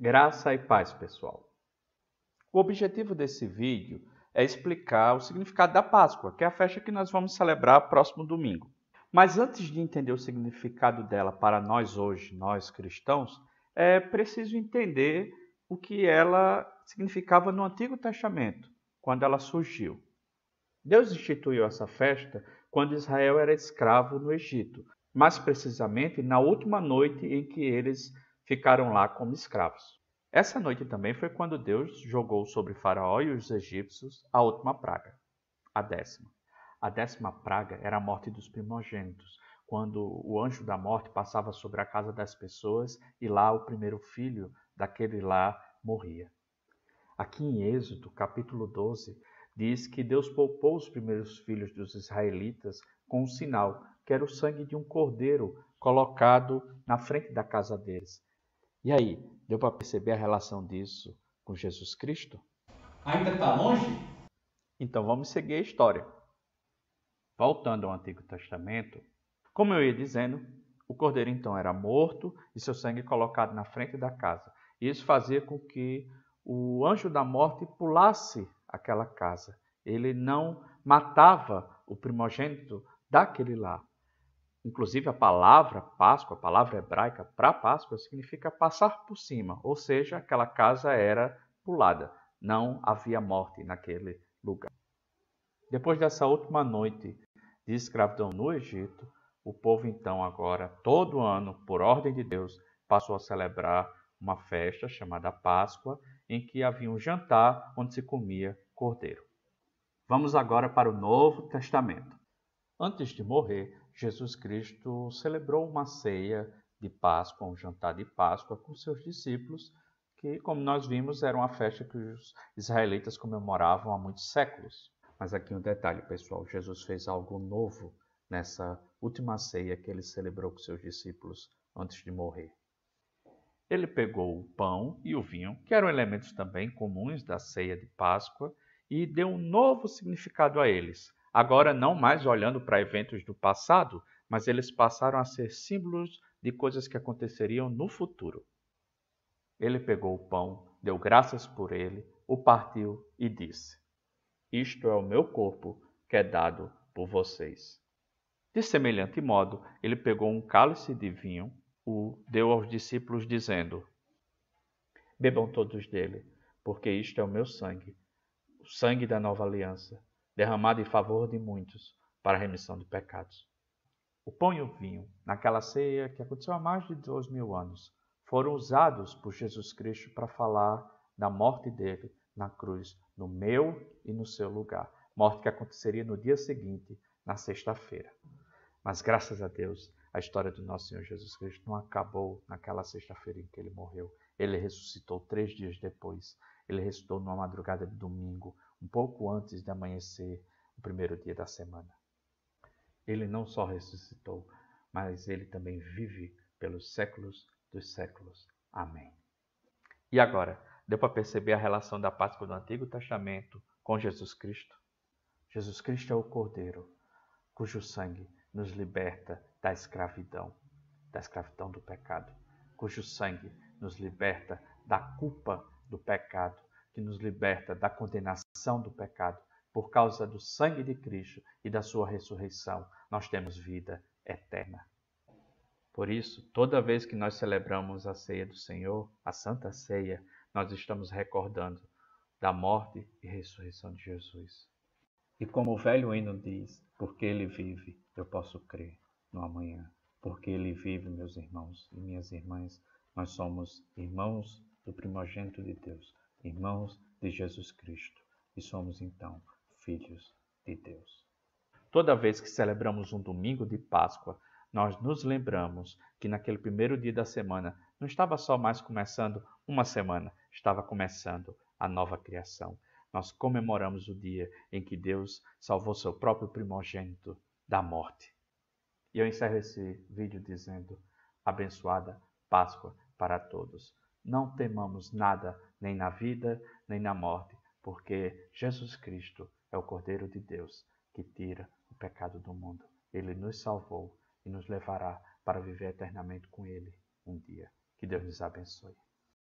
Graça e paz, pessoal. O objetivo desse vídeo é explicar o significado da Páscoa, que é a festa que nós vamos celebrar próximo domingo. Mas antes de entender o significado dela para nós hoje, nós cristãos, é preciso entender o que ela significava no Antigo Testamento, quando ela surgiu. Deus instituiu essa festa quando Israel era escravo no Egito, mais precisamente na última noite em que eles ficaram lá como escravos. Essa noite também foi quando Deus jogou sobre Faraó e os egípcios a última praga, a décima. A décima praga era a morte dos primogênitos, quando o anjo da morte passava sobre a casa das pessoas e lá o primeiro filho daquele lar morria. Aqui em Êxodo, capítulo 12, diz que Deus poupou os primeiros filhos dos israelitas com um sinal, que era o sangue de um cordeiro colocado na frente da casa deles. E aí, deu para perceber a relação disso com Jesus Cristo? Ainda está longe? Então vamos seguir a história. Voltando ao Antigo Testamento, como eu ia dizendo, o cordeiro então era morto e seu sangue colocado na frente da casa. Isso fazia com que o anjo da morte pulasse aquela casa. Ele não matava o primogênito daquele lar. Inclusive a palavra Páscoa, a palavra hebraica para Páscoa, significa passar por cima, ou seja, aquela casa era pulada, não havia morte naquele lugar. Depois dessa última noite de escravidão no Egito, o povo então agora, todo ano, por ordem de Deus, passou a celebrar uma festa chamada Páscoa, em que havia um jantar onde se comia cordeiro. Vamos agora para o Novo Testamento. Antes de morrer, Jesus Cristo celebrou uma ceia de Páscoa, um jantar de Páscoa com seus discípulos, que, como nós vimos, era uma festa que os israelitas comemoravam há muitos séculos. Mas aqui um detalhe, pessoal, Jesus fez algo novo nessa última ceia que ele celebrou com seus discípulos antes de morrer. Ele pegou o pão e o vinho, que eram elementos também comuns da ceia de Páscoa, e deu um novo significado a eles. Agora não mais olhando para eventos do passado, mas eles passaram a ser símbolos de coisas que aconteceriam no futuro. Ele pegou o pão, deu graças por ele, o partiu e disse: "Isto é o meu corpo, que é dado por vocês." De semelhante modo, ele pegou um cálice de vinho, o deu aos discípulos, dizendo: "Bebam todos dele, porque isto é o meu sangue, o sangue da nova aliança, derramado em favor de muitos, para a remissão de pecados." O pão e o vinho, naquela ceia que aconteceu há mais de 2000 anos, foram usados por Jesus Cristo para falar da morte dele na cruz, no meu e no seu lugar. Morte que aconteceria no dia seguinte, na sexta-feira. Mas graças a Deus, a história do nosso Senhor Jesus Cristo não acabou naquela sexta-feira em que ele morreu. Ele ressuscitou 3 dias depois. Ele ressuscitou numa madrugada de domingo, um pouco antes de amanhecer o primeiro dia da semana. Ele não só ressuscitou, mas ele também vive pelos séculos dos séculos. Amém. E agora, deu para perceber a relação da Páscoa do Antigo Testamento com Jesus Cristo? Jesus Cristo é o Cordeiro, cujo sangue nos liberta da escravidão do pecado, cujo sangue nos liberta da culpa do pecado, que nos liberta da condenação do pecado. Por causa do sangue de Cristo e da sua ressurreição, nós temos vida eterna. Por isso, toda vez que nós celebramos a ceia do Senhor, a Santa Ceia, nós estamos recordando da morte e ressurreição de Jesus. E como o velho hino diz, porque ele vive, eu posso crer no amanhã. Porque ele vive, meus irmãos e minhas irmãs, nós somos irmãos do primogênito de Deus, irmãos de Jesus Cristo, e somos então filhos de Deus. Toda vez que celebramos um domingo de Páscoa, nós nos lembramos que naquele primeiro dia da semana não estava só mais começando uma semana, estava começando a nova criação. Nós comemoramos o dia em que Deus salvou seu próprio primogênito da morte. E eu encerro esse vídeo dizendo: abençoada Páscoa para todos. Não temamos nada, nem na vida, nem na morte, porque Jesus Cristo é o Cordeiro de Deus que tira o pecado do mundo. Ele nos salvou e nos levará para viver eternamente com Ele um dia. Que Deus nos abençoe.